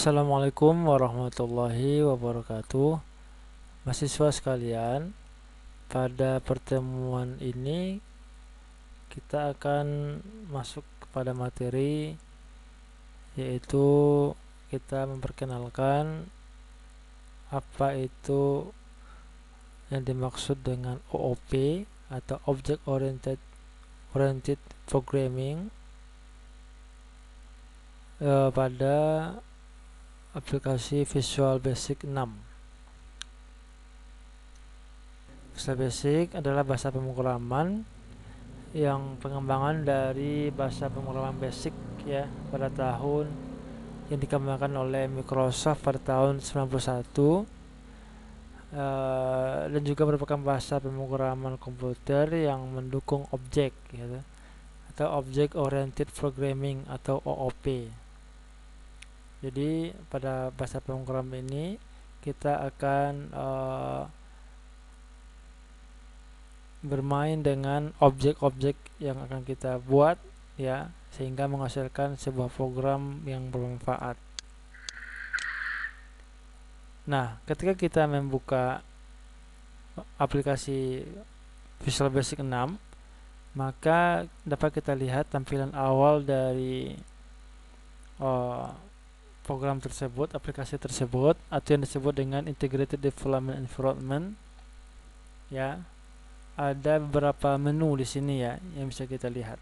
Assalamualaikum warahmatullahi wabarakatuh. Mahasiswa sekalian, pada pertemuan ini kita akan masuk kepada materi, yaitu kita memperkenalkan apa itu yang dimaksud dengan OOP atau Object Oriented Programming pada aplikasi Visual Basic 6. Visual Basic adalah bahasa pemrograman yang pengembangan dari bahasa pemrograman basic ya pada tahun yang dikembangkan oleh Microsoft pada tahun 91, dan juga merupakan bahasa pemrograman komputer yang mendukung objek gitu, atau Object Oriented Programming atau OOP. Jadi pada bahasa pemrograman ini kita akan bermain dengan objek-objek yang akan kita buat ya, sehingga menghasilkan sebuah program yang bermanfaat. Nah, ketika kita membuka aplikasi Visual Basic 6, maka dapat kita lihat tampilan awal dari program tersebut, aplikasi tersebut, atau yang disebut dengan Integrated Development Environment ya. Ada beberapa menu di sini ya yang bisa kita lihat.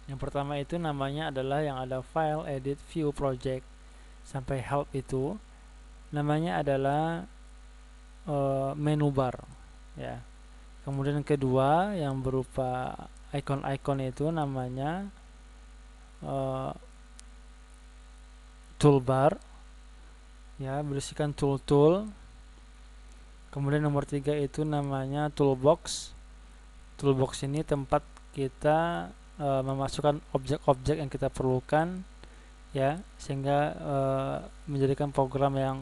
Yang pertama itu namanya adalah yang ada File, Edit, View, Project sampai Help, itu namanya adalah menu bar ya. Kemudian yang kedua yang berupa icon-icon itu namanya toolbar ya, berisikan tool-tool. Kemudian nomor 3 itu namanya toolbox. Toolbox ini tempat kita memasukkan objek-objek yang kita perlukan ya, sehingga menjadikan program yang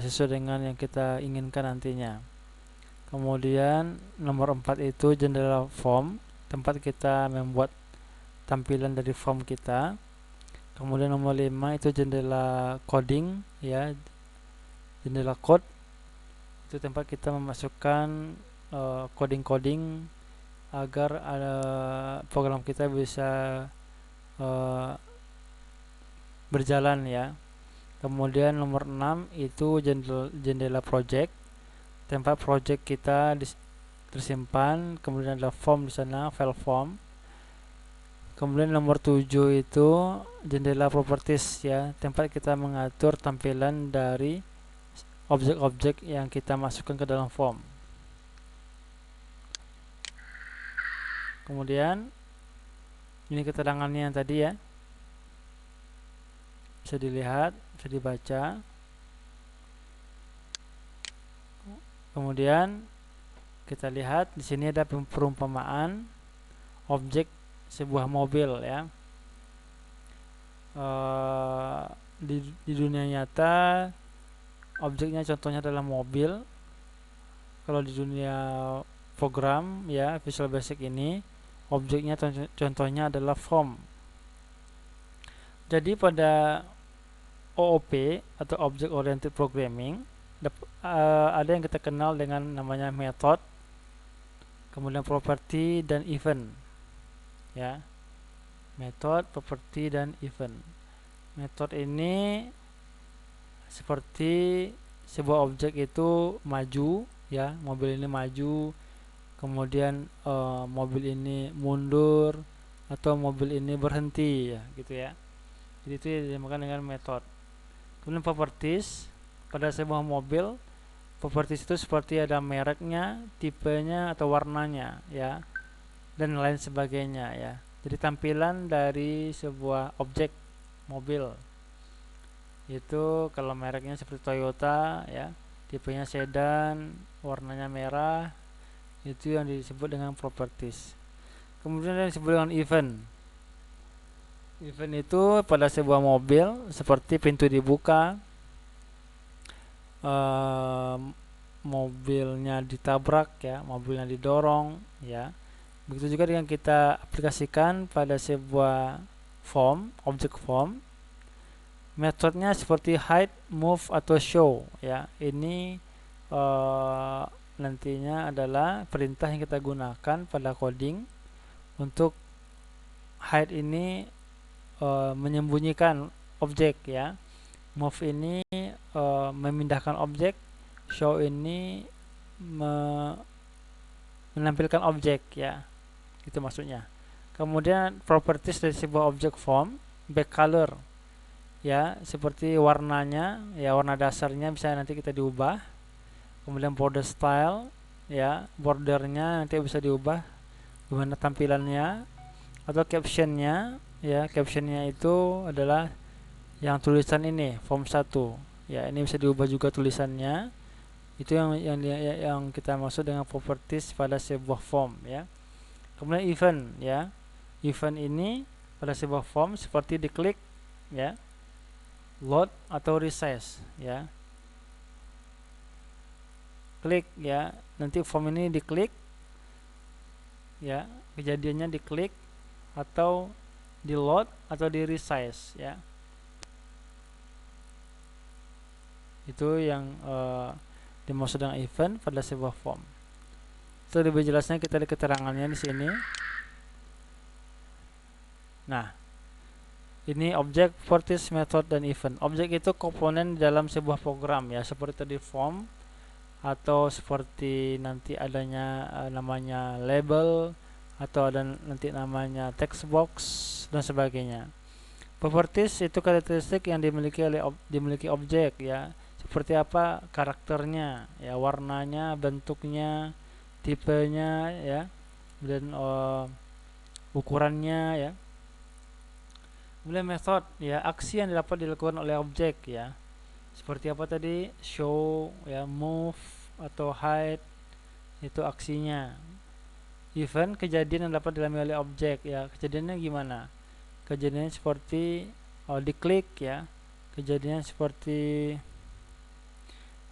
sesuai dengan yang kita inginkan nantinya. Kemudian nomor 4 itu jendela form, tempat kita membuat tampilan dari form kita. Kemudian nomor 5 itu jendela coding ya, jendela code, itu tempat kita memasukkan coding-coding agar program kita bisa berjalan ya. Kemudian nomor 6 itu jendela project, tempat project kita tersimpan. Kemudian ada form di sana, file form. Kemudian nomor 7 itu jendela properties ya, tempat kita mengatur tampilan dari objek-objek yang kita masukkan ke dalam form. Kemudian ini keterangannya yang tadi ya, bisa dilihat, bisa dibaca. Kemudian kita lihat di sini ada perumpamaan objek sebuah mobil ya. Di dunia nyata objeknya contohnya adalah mobil. Kalau di dunia program ya Visual Basic ini, objeknya contohnya adalah form. Jadi pada OOP atau Object Oriented Programming ada yang kita kenal dengan namanya method, kemudian property dan event ya. Method, property dan event. Method ini seperti sebuah objek itu maju ya, mobil ini maju, kemudian mobil ini mundur, atau mobil ini berhenti ya, gitu ya. Jadi itu dinamakan dengan method. Kemudian properties, pada sebuah mobil, properties itu seperti ada mereknya, tipenya atau warnanya ya, dan lain sebagainya ya. Jadi tampilan dari sebuah objek mobil itu, kalau mereknya seperti Toyota ya, tipenya sedan, warnanya merah, itu yang disebut dengan properties. Kemudian yang disebut dengan event. Event itu pada sebuah mobil seperti pintu dibuka, mobilnya ditabrak ya, mobilnya didorong ya. Begitu juga dengan kita aplikasikan pada sebuah form, objek form. Metodenya seperti hide, move atau show ya. Ini nantinya adalah perintah yang kita gunakan pada coding untuk hide ini menyembunyikan objek ya. Move ini memindahkan objek, show ini menampilkan objek ya. Itu maksudnya. Kemudian properties dari sebuah objek form, back color ya, seperti warnanya ya, warna dasarnya bisa nanti kita diubah. Kemudian border style ya, bordernya nanti bisa diubah gimana tampilannya. Atau captionnya ya, captionnya itu adalah yang tulisan ini form 1 ya, ini bisa diubah juga tulisannya. Itu yang kita maksud dengan properties pada sebuah form ya. Kemudian event ya, event ini pada sebuah form seperti diklik ya, load atau resize ya. Klik ya, nanti form ini diklik ya, kejadiannya diklik atau di load atau di resize ya. Itu yang dimaksud dengan event pada sebuah form. Itu lebih jelasnya kita lihat keterangannya di sini. Nah, ini objek, properties, method, dan event. Objek itu komponen dalam sebuah program ya, seperti tadi form atau seperti nanti adanya namanya label atau ada nanti namanya text box dan sebagainya. Properties itu karakteristik yang dimiliki objek ya, seperti apa karakternya ya, warnanya, bentuknya, tipenya ya, dan ukurannya ya. Kemudian method ya, aksi yang dapat dilakukan oleh objek ya, seperti apa tadi, show ya, move atau hide, itu aksinya. Event, kejadian yang dapat dialami oleh objek ya, kejadiannya gimana, kejadiannya seperti diklik ya, kejadiannya seperti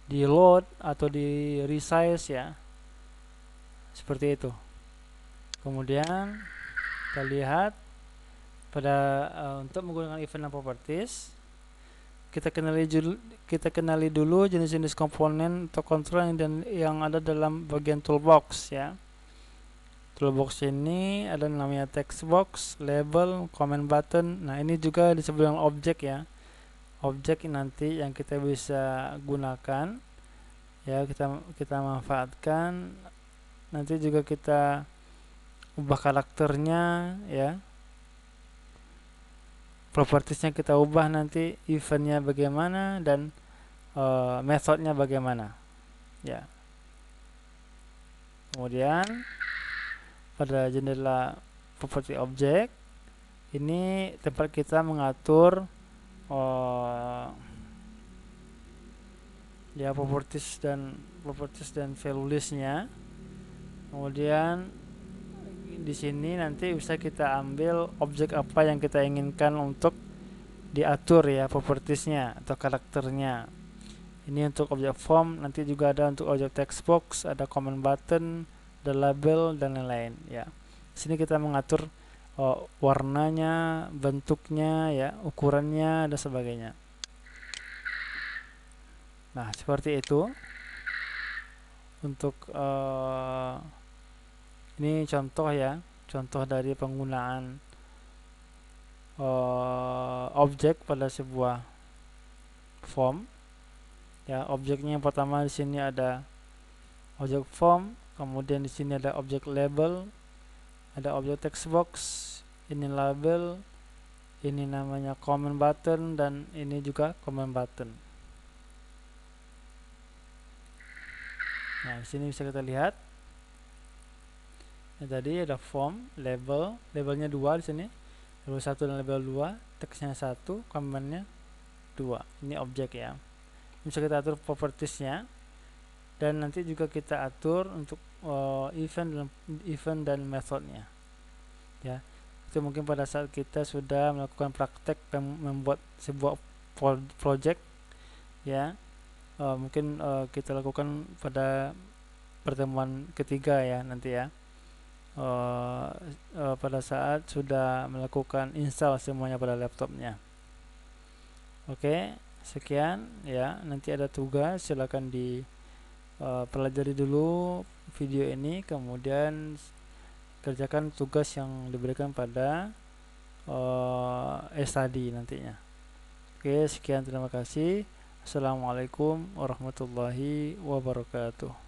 di load atau di resize ya, seperti itu. Kemudian kita lihat pada untuk menggunakan event dan properties, kita kenali dulu jenis-jenis komponen atau kontrol yang ada dalam bagian toolbox ya. Toolbox ini ada namanya text box, label, comment button. Nah, ini juga disebut dengan objek ya. Objek nanti yang kita bisa gunakan ya, kita manfaatkan. Nanti juga kita ubah karakternya ya. Propertiesnya kita ubah nanti, eventnya bagaimana, dan metodenya bagaimana ya. Kemudian pada jendela property object ini tempat kita mengatur ya properties dan value listnya. Kemudian di sini nanti bisa kita ambil objek apa yang kita inginkan untuk diatur ya, propertiesnya atau karakternya. Ini untuk objek form, nanti juga ada untuk objek text box, ada comment button, ada label, dan lain-lain ya. Di sini kita mengatur warnanya, bentuknya ya, ukurannya, dan sebagainya. Nah, seperti itu untuk ini contoh ya, contoh dari penggunaan objek pada sebuah form ya. Objeknya yang pertama di sini ada objek form, kemudian di sini ada objek label, ada objek text box, ini label, ini namanya comment button, dan ini juga comment button. Nah, di sini bisa kita lihat. Ini tadi ada form, label, labelnya 2 di sini. Label 1 dan label 2, teksnya 1, commentnya 2. Ini objek ya. Bisa kita atur propertiesnya, dan nanti juga kita atur untuk event dan methodnya ya. Itu mungkin pada saat kita sudah melakukan praktek membuat sebuah project ya, mungkin kita lakukan pada pertemuan ketiga ya nanti ya, pada saat sudah melakukan install semuanya pada laptopnya. Oke, sekian ya. Nanti ada tugas, silakan di pelajari dulu video ini, kemudian kerjakan tugas yang diberikan pada tadi nantinya. Oke, sekian, terima kasih. Assalamualaikum warahmatullahi wabarakatuh.